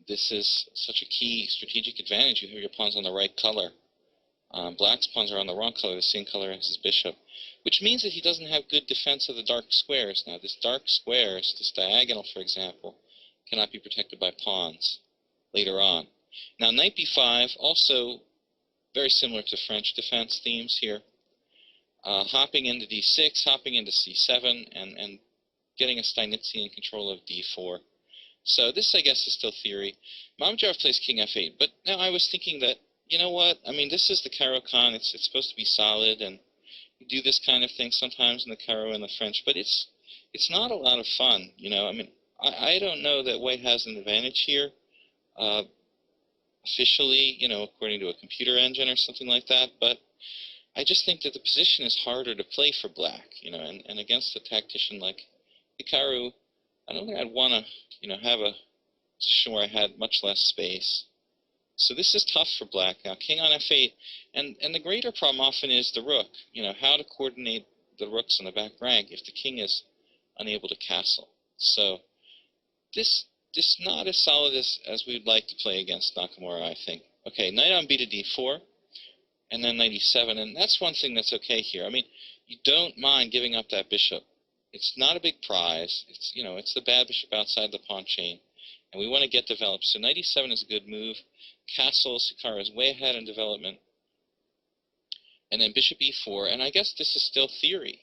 this is such a key strategic advantage. You have your pawns on the right color. Black's pawns are on the wrong color, the same color as his bishop, which means that he doesn't have good defense of the dark squares. Now, this dark squares, this diagonal, for example, cannot be protected by pawns later on. Now, knight b5, also very similar to French defense themes here. Hopping into d6, hopping into c7, and getting a Steinitzian control of d4. So this, I guess, is still theory. Mamedyarov plays king f8, but now I was thinking that, you know what, I mean, this is the Caro-Kann, it's supposed to be solid, and you do this kind of thing sometimes in the Caro and the French, but it's not a lot of fun, you know. I mean, I don't know that white has an advantage here, officially, you know, according to a computer engine or something like that, but I just think that the position is harder to play for black, you know, and against a tactician like Hikaru, I don't think I'd want to, you know, have a position where I had much less space. So this is tough for black. Now, king on f8, and the greater problem often is the rook, you know, how to coordinate the rooks on the back rank if the king is unable to castle. So this not as solid as we'd like to play against Nakamura, I think. Okay, knight on b to d4, and then knight e7, and that's one thing that's okay here. I mean, you don't mind giving up that bishop. It's not a big prize. It's, you know, it's the bad bishop outside the pawn chain, and we want to get developed. So knight e7 is a good move. Castle, Hikaru is way ahead in development. And then bishop e4, and I guess this is still theory.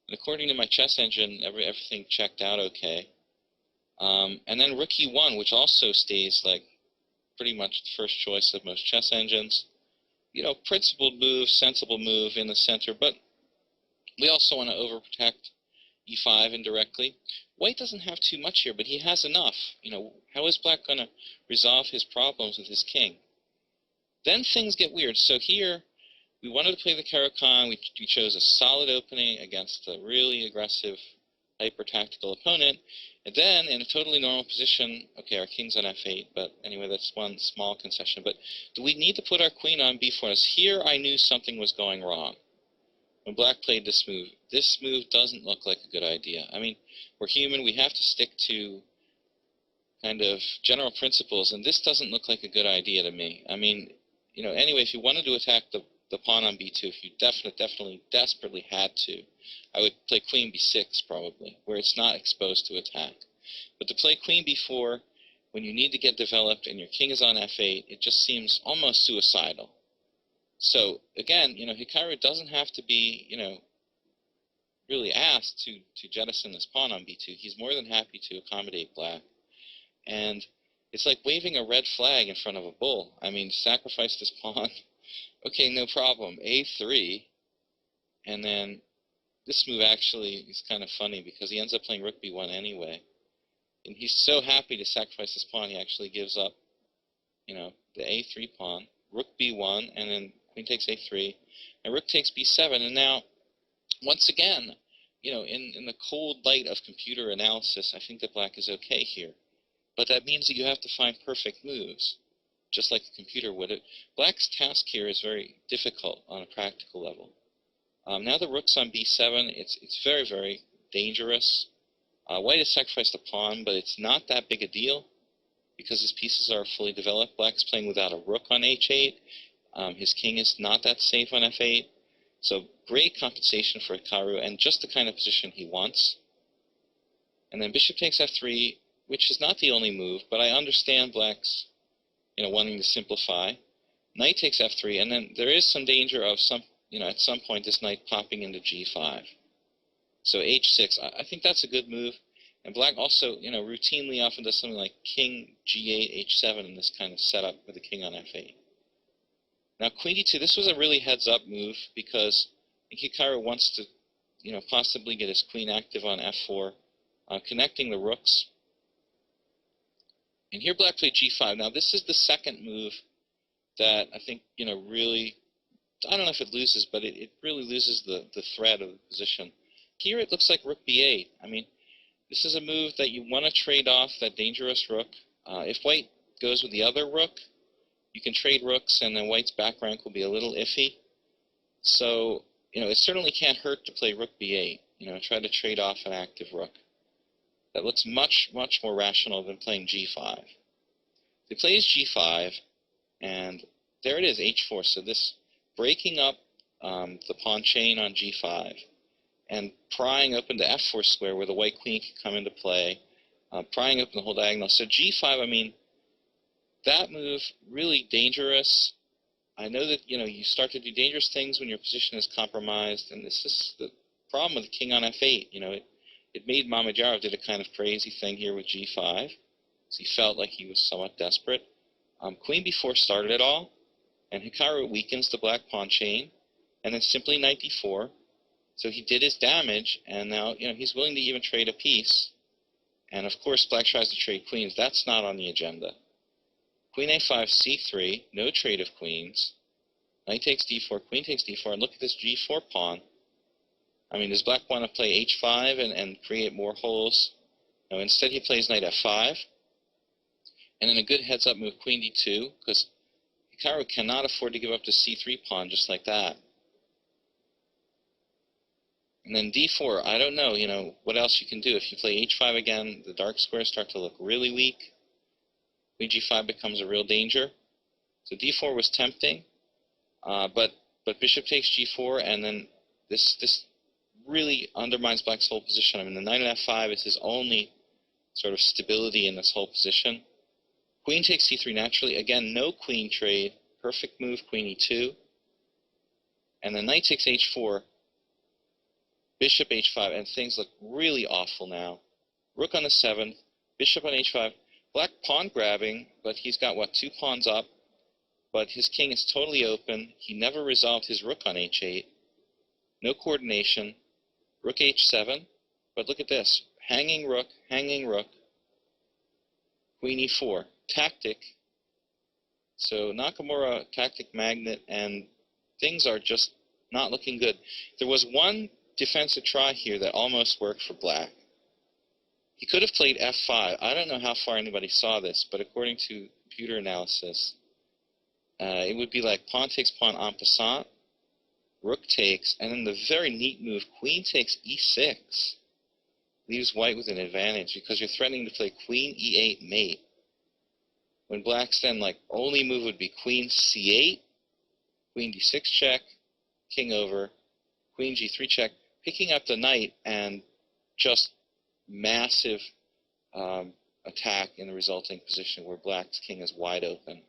And according to my chess engine, everything checked out okay. And then rook e1, which also stays like pretty much the first choice of most chess engines. You know, principled move, sensible move in the center, but we also want to overprotect e5 indirectly. White doesn't have too much here, but he has enough. You know, how is black going to resolve his problems with his king? Then things get weird. So here, we wanted to play the Caro-Kann. We chose a solid opening against a really aggressive, hyper-tactical opponent. And then, in a totally normal position, okay, our king's on f8, but anyway, that's one small concession. But do we need to put our queen on b4? As here, I knew something was going wrong when black played this move. This move doesn't look like a good idea. I mean, we're human. We have to stick to kind of general principles, and this doesn't look like a good idea to me. I mean, you know, anyway, if you wanted to attack the pawn on b2, if you definitely, desperately had to, I would play queen b6 probably, where it's not exposed to attack. But to play queen b4 when you need to get developed and your king is on f8, it just seems almost suicidal. So again, you know, Hikaru doesn't have to be, you know, really asked to jettison this pawn on b2. He's more than happy to accommodate black. And it's like waving a red flag in front of a bull. I mean, sacrifice this pawn. Okay, no problem. a3, and then this move actually is kind of funny because he ends up playing rook b1 anyway. And he's so happy to sacrifice this pawn, he actually gives up, you know, the a3 pawn, rook b1, and then queen takes a3, and rook takes b7. And now, once again, you know, in the cold light of computer analysis, I think that black is okay here. But that means that you have to find perfect moves, just like a computer would. Black's task here is very difficult on a practical level. Now the rook's on b7. It's very, very dangerous. White has sacrificed a pawn, but it's not that big a deal because his pieces are fully developed. Black's playing without a rook on h8. His king is not that safe on f8. So great compensation for Hikaru and just the kind of position he wants. And then bishop takes f3, which is not the only move, but I understand black's, you know, wanting to simplify. Knight takes f3, and then there is some danger of some, you know, at some point this knight popping into g5. So h6, I think that's a good move. And black also, you know, routinely often does something like king g8, h7 in this kind of setup with the king on f8. Now queen d2, this was a really heads-up move because Hikaru wants to, you know, possibly get his queen active on f4, connecting the rooks. And here black played g5. Now this is the second move that I think, you know, really, I don't know if it loses, but it really loses the thread of the position. Here it looks like rook b8. I mean, this is a move that you want to trade off that dangerous rook. If white goes with the other rook, you can trade rooks, and then white's back rank will be a little iffy. So, you know, it certainly can't hurt to play rook b8. You know, try to trade off an active rook. That looks much, much more rational than playing g5. He plays g5, and there it is, h4. So this breaking up the pawn chain on g5 and prying open the f4 square where the white queen can come into play, prying open the whole diagonal. So g5, I mean, that move, really dangerous. I know that, you start to do dangerous things when your position is compromised, and this is the problem with the king on f8. It made Mamedyarov did a kind of crazy thing here with g5. So he felt like he was somewhat desperate. Queen b4 started it all, and Hikaru weakens the black pawn chain, and then simply knight d4. So he did his damage, and now he's willing to even trade a piece. And of course, black tries to trade queens. That's not on the agenda. Queen a5, c3, no trade of queens. Knight takes d4, queen takes d4, and look at this g4 pawn. I mean, does black want to play h5 and create more holes? No, instead he plays knight f5. And then a good heads-up move, queen d2, because Hikaru cannot afford to give up the c3 pawn just like that. And then d4, I don't know, what else you can do. If you play h5 again, the dark squares start to look really weak. Queen g5 becomes a real danger. So d4 was tempting, but bishop takes g4, and then this really undermines black's whole position. I mean, the knight at f5 is his only sort of stability in this whole position. Queen takes c3 naturally. Again, no queen trade. Perfect move, queen e2. And then knight takes h4, bishop h5, and things look really awful now. Rook on the 7th, bishop on h5. Black pawn grabbing, but he's got, 2 pawns up. But his king is totally open. He never resolved his rook on h8. No coordination. Rook h7. But look at this. Hanging rook, queen e4. Tactic. So Nakamura, tactic magnet, and things are just not looking good. There was one defensive try here that almost worked for black. He could have played f5. I don't know how far anybody saw this, but according to computer analysis, it would be like pawn takes pawn en passant, rook takes, and then the very neat move, queen takes e6, leaves white with an advantage because you're threatening to play queen e8 mate. When black's then only move would be queen c8, queen d6 check, king over, queen g3 check, picking up the knight, and just massive attack in the resulting position where black's king is wide open.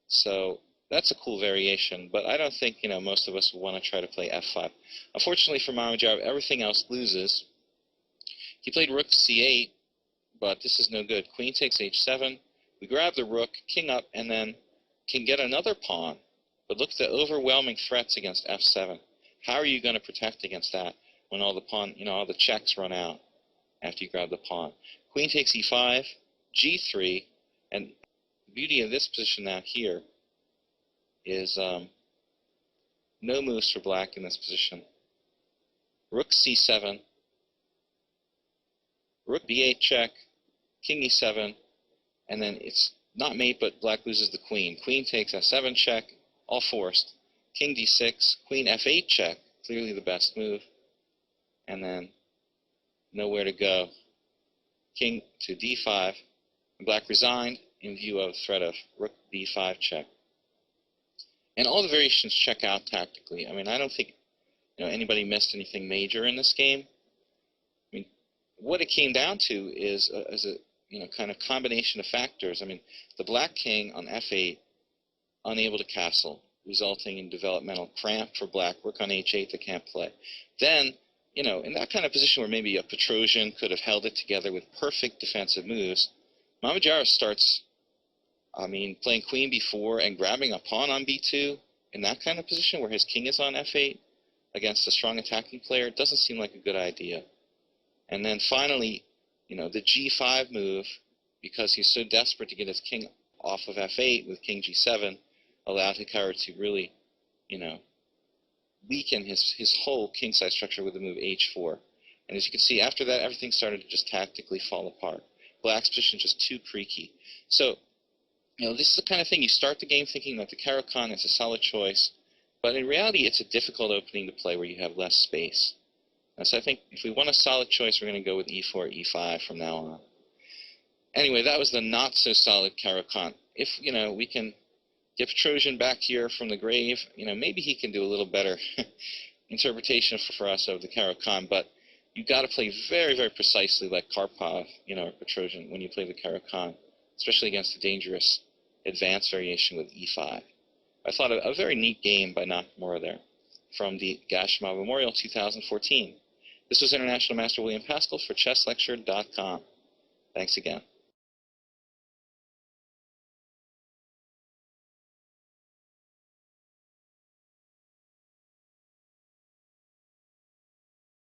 So that's a cool variation, but I don't think most of us would want to try to play f5. Unfortunately for Mamedyarov, everything else loses. He played rook c8, but this is no good. Queen takes h7. We grab the rook, king up, and then can get another pawn. But look at the overwhelming threats against f7. How are you going to protect against that when all the pawn, all the checks run out after you grab the pawn? Queen takes e5, g3, and the beauty of this position now here is no moves for black in this position. Rook c7, rook b8 check, king e7, and then it's not mate, but black loses the queen. Queen takes f7 check, all forced. King d6, queen f8 check, clearly the best move. And then nowhere to go. King to d5, and black resigned in view of the threat of rook b5 check. And all the variations check out tactically. I mean, I don't think anybody missed anything major in this game. I mean, what it came down to is a kind of combination of factors. I mean, the black king on f8, unable to castle, resulting in developmental cramp for black. Rook on h8 that can't play. Then, in that kind of position where maybe a Petrosian could have held it together with perfect defensive moves, Mamedyarov starts, playing queen b4 and grabbing a pawn on b2 in that kind of position where his king is on f8 against a strong attacking player. It doesn't seem like a good idea. And then finally, the g5 move, because he's so desperate to get his king off of f8 with king g7, allowed Hikaru to really, weaken his whole king-side structure with the move h4. And as you can see, after that, everything started to just tactically fall apart. Black's position just too creaky. So, this is the kind of thing you start the game thinking that the Caro-Kann is a solid choice, but in reality, it's a difficult opening to play where you have less space. And so I think if we want a solid choice, we're going to go with e4, e5 from now on. Anyway, that was the not-so-solid Caro-Kann. if, we can get Petrosian back here from the grave, maybe he can do a little better interpretation for us of the Caro-Kann, but you've got to play very, very precisely like Karpov, or Petrosian when you play the Caro-Kann, especially against a dangerous advanced variation with e5. I thought a very neat game by Nakamura there from the Gashima Memorial 2014. This was International Master William Paschall for ChessLecture.com. Thanks again.